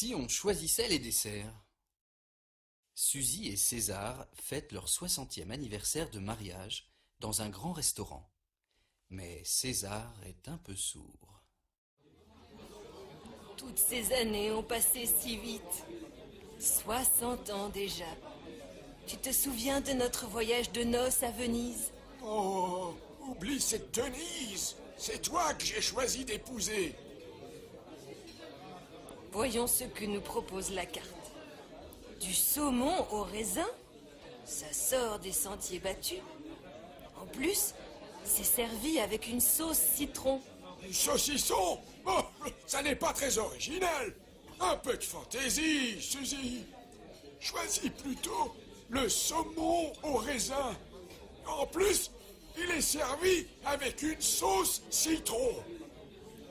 si on choisissait les desserts? Suzy et César fêtent leur 60e anniversaire de mariage dans un grand restaurant. Mais César est un peu sourd. Toutes ces années ont passé si vite. 60 ans déjà. Tu te souviens de notre voyage de noces à Venise? Oh, oublie cette Denise. C'est toi que j'ai choisi d'épouser. Voyons ce que nous propose la carte. Du saumon au raisin? Ça sort des sentiers battus. En plus, c'est servi avec une sauce citron. Du saucisson? Oh, ça n'est pas très original. Un peu de fantaisie, Suzy. Choisis plutôt le saumon au raisin. En plus, il est servi avec une sauce citron.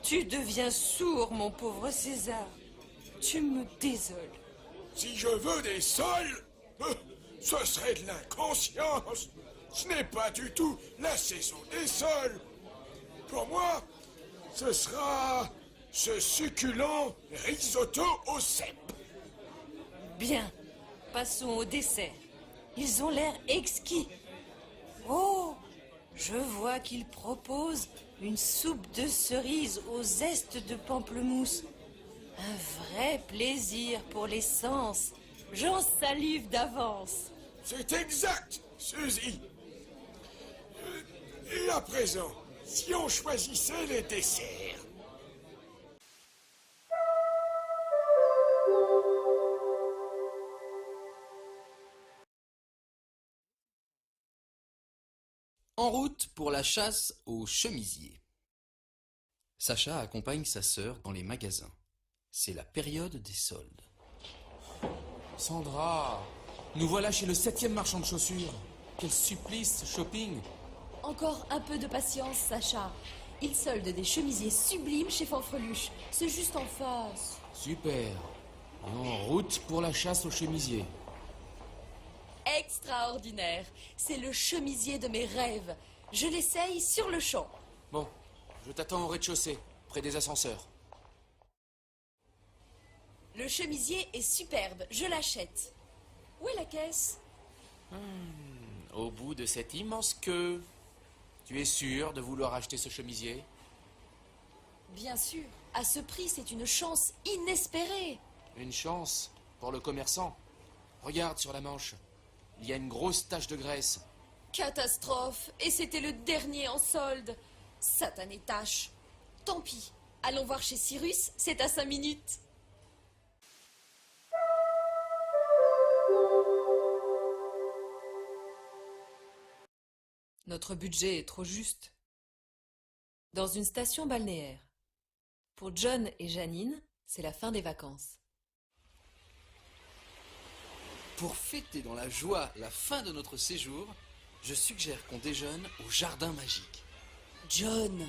Tu deviens sourd, mon pauvre César. Tu me désoles. Si je veux des sols, ce serait de l'inconscience. Ce n'est pas du tout la saison des sols. Pour moi, ce sera ce succulent risotto au cèpe. Bien, passons au dessert. Ils ont l'air exquis. Oh, je vois qu'ils proposent une soupe de cerises au zeste de pamplemousse. Un vrai plaisir pour les sens. J'en salive d'avance. C'est exact, Suzy. Et à présent, si on choisissait les desserts? En route pour la chasse aux chemisiers. Sacha accompagne sa sœur dans les magasins. C'est la période des soldes. Sandra, nous voilà chez le 7e marchand de chaussures. Quel supplice, ce shopping. Encore un peu de patience, Sacha. Il solde des chemisiers sublimes chez Fanfreluche. C'est juste en face. Super. En route pour la chasse aux chemisiers. Extraordinaire. C'est le chemisier de mes rêves. Je l'essaye sur le champ. Bon, je t'attends au rez-de-chaussée, près des ascenseurs. Le chemisier est superbe. Je l'achète. Où est la caisse? Au bout de cette immense queue. Tu es sûr de vouloir acheter ce chemisier? Bien sûr. À ce prix, c'est une chance inespérée. Une chance pour le commerçant. Regarde sur la manche. Il y a une grosse tache de graisse. Catastrophe. Et c'était le dernier en solde. Satanée tâche. Tant pis. Allons voir chez Cyrus, c'est à 5 minutes. Notre budget est trop juste. Dans une station balnéaire. Pour John et Janine, c'est la fin des vacances. Pour fêter dans la joie la fin de notre séjour, je suggère qu'on déjeune au jardin magique. John,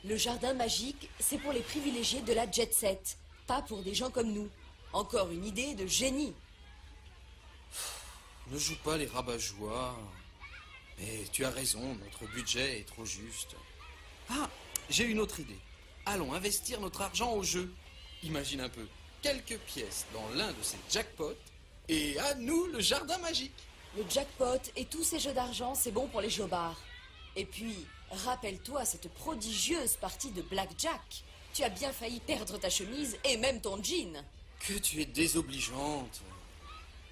le jardin magique, c'est pour les privilégiés de la jet set, pas pour des gens comme nous. Encore une idée de génie. Ne joue pas les rabat-joie. Mais tu as raison, notre budget est trop juste. Ah, j'ai une autre idée. Allons investir notre argent au jeu. Imagine un peu, quelques pièces dans l'un de ces jackpots, et à nous le jardin magique. Le jackpot et tous ces jeux d'argent, c'est bon pour les jobards. Et puis, rappelle-toi cette prodigieuse partie de blackjack. Tu as bien failli perdre ta chemise et même ton jean. Que tu es désobligeante.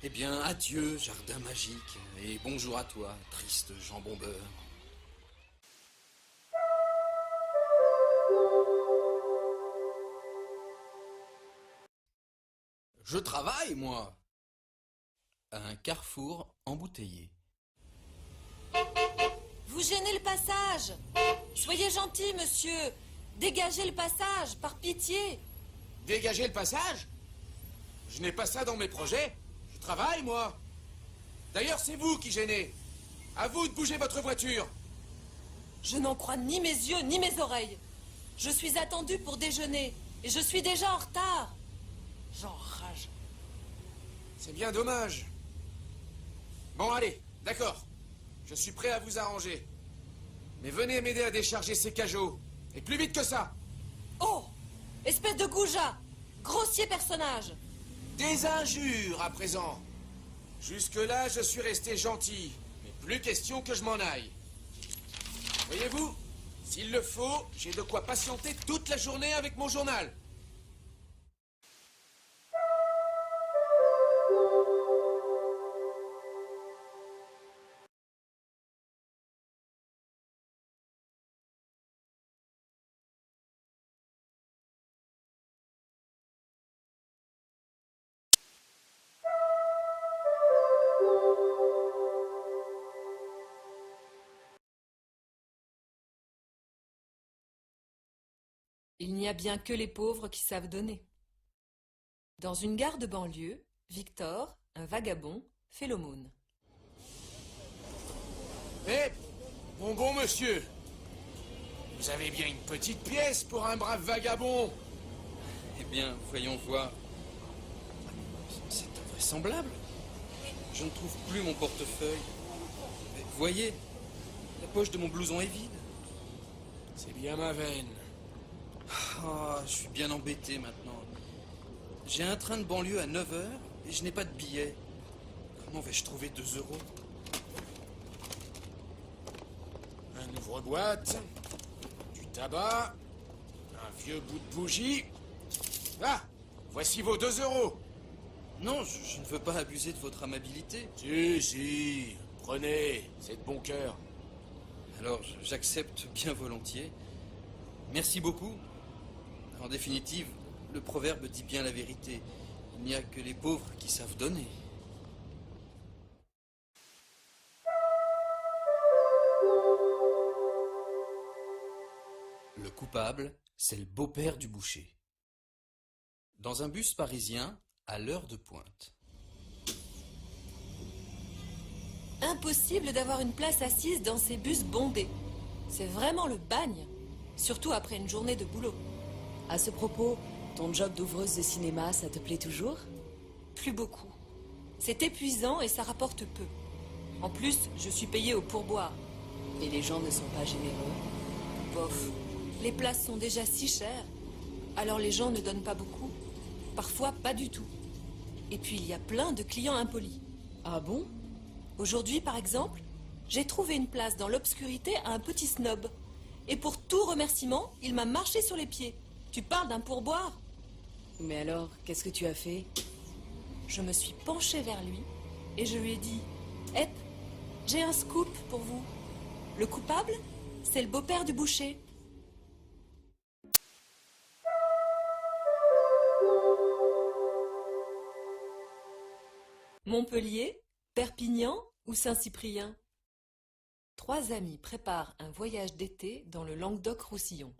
Eh bien, adieu, jardin magique, et bonjour à toi, triste jambon beurre. Je travaille, moi. À un carrefour embouteillé. Vous gênez le passage. Soyez gentil, monsieur. Dégagez le passage, par pitié. Dégager le passage? Je n'ai pas ça dans mes projets. Je travaille, moi. D'ailleurs, c'est vous qui gênez. À vous de bouger votre voiture. Je n'en crois ni mes yeux, ni mes oreilles. Je suis attendue pour déjeuner, et je suis déjà en retard. J'enrage. C'est bien dommage. Bon, allez, d'accord. Je suis prêt à vous arranger. Mais venez m'aider à décharger ces cajots. Et plus vite que ça. Oh! Espèce de goujat! Grossier personnage! Des injures à présent. Jusque-là, je suis resté gentil. Mais plus question que je m'en aille. Voyez-vous, s'il le faut, j'ai de quoi patienter toute la journée avec mon journal. Il n'y a bien que les pauvres qui savent donner. Dans une gare de banlieue, Victor, un vagabond, fait l'aumône. Eh, bon monsieur, vous avez bien une petite pièce pour un brave vagabond. Eh bien, voyons voir. C'est invraisemblable. Je ne trouve plus mon portefeuille. Mais voyez, la poche de mon blouson est vide. C'est bien ma veine. Ah, je suis bien embêté maintenant. J'ai un train de banlieue à 9 h et je n'ai pas de billet. Comment vais-je trouver 2 €? Un ouvre-boîte, du tabac, un vieux bout de bougie. Ah, voici vos 2 €. Non, je ne veux pas abuser de votre amabilité. Si, prenez, c'est de bon cœur. Alors, j'accepte bien volontiers. Merci beaucoup. En définitive, le proverbe dit bien la vérité. Il n'y a que les pauvres qui savent donner. Le coupable, c'est le beau-père du boucher. Dans un bus parisien, à l'heure de pointe. Impossible d'avoir une place assise dans ces bus bondés. C'est vraiment le bagne, surtout après une journée de boulot. À ce propos, ton job d'ouvreuse de cinéma, ça te plaît toujours? Plus beaucoup. C'est épuisant et ça rapporte peu. En plus, je suis payée au pourboire. Et les gens ne sont pas généreux? Bof, les places sont déjà si chères. Alors les gens ne donnent pas beaucoup. Parfois pas du tout. Et puis il y a plein de clients impolis. Ah bon? Aujourd'hui, par exemple, j'ai trouvé une place dans l'obscurité à un petit snob. Et pour tout remerciement, il m'a marché sur les pieds. Tu parles d'un pourboire? Mais alors, qu'est-ce que tu as fait? Je me suis penchée vers lui et je lui ai dit « Hep, j'ai un scoop pour vous. Le coupable, c'est le beau-père du boucher. » Montpellier, Perpignan ou Saint-Cyprien? 3 amis préparent un voyage d'été dans le Languedoc-Roussillon.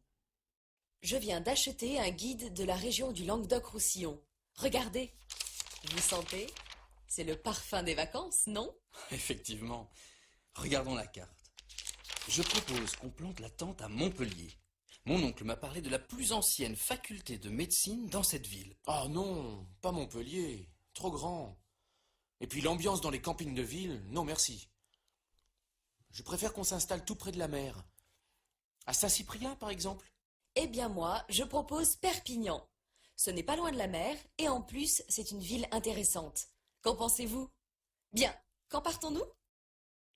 Je viens d'acheter un guide de la région du Languedoc-Roussillon. Regardez. Vous sentez? C'est le parfum des vacances, non? Effectivement. Regardons la carte. Je propose qu'on plante la tente à Montpellier. Mon oncle m'a parlé de la plus ancienne faculté de médecine dans cette ville. Ah non, pas Montpellier, trop grand. Et puis l'ambiance dans les campings de ville, non merci. Je préfère qu'on s'installe tout près de la mer. À Saint-Cyprien, par exemple. Eh bien moi, je propose Perpignan. Ce n'est pas loin de la mer et en plus, c'est une ville intéressante. Qu'en pensez-vous? Bien, quand partons-nous?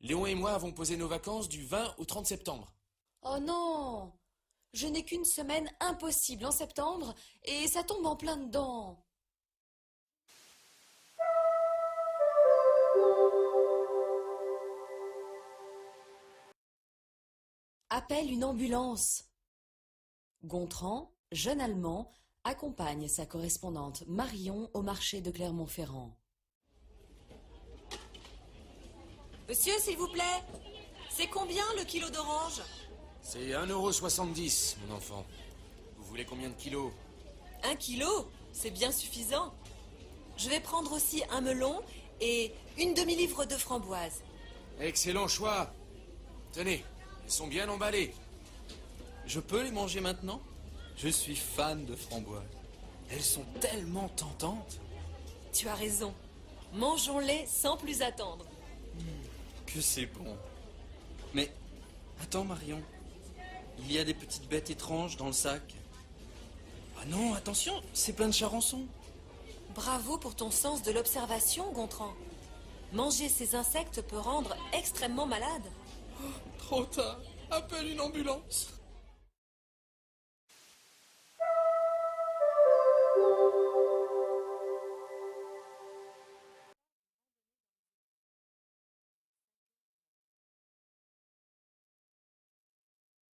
Léon et moi avons posé nos vacances du 20 au 30 septembre. Oh non! Je n'ai qu'une semaine impossible en septembre et ça tombe en plein dedans. Appelle une ambulance. Gontran, jeune Allemand, accompagne sa correspondante Marion au marché de Clermont-Ferrand. Monsieur, s'il vous plaît, c'est combien le kilo d'orange? C'est 1,70 €, mon enfant. Vous voulez combien de kilos? 1 kilo, c'est bien suffisant. Je vais prendre aussi un melon et une demi-livre de framboises. Excellent choix. Tenez, elles sont bien emballées. Je peux les manger maintenant? Je suis fan de framboises. Elles sont tellement tentantes. Tu as raison. Mangeons-les sans plus attendre. Que c'est bon. Mais, attends Marion. Il y a des petites bêtes étranges dans le sac. Ah non, attention, c'est plein de charançons. Bravo pour ton sens de l'observation, Gontran. Manger ces insectes peut rendre extrêmement malade. Trop tard. Appelle une ambulance.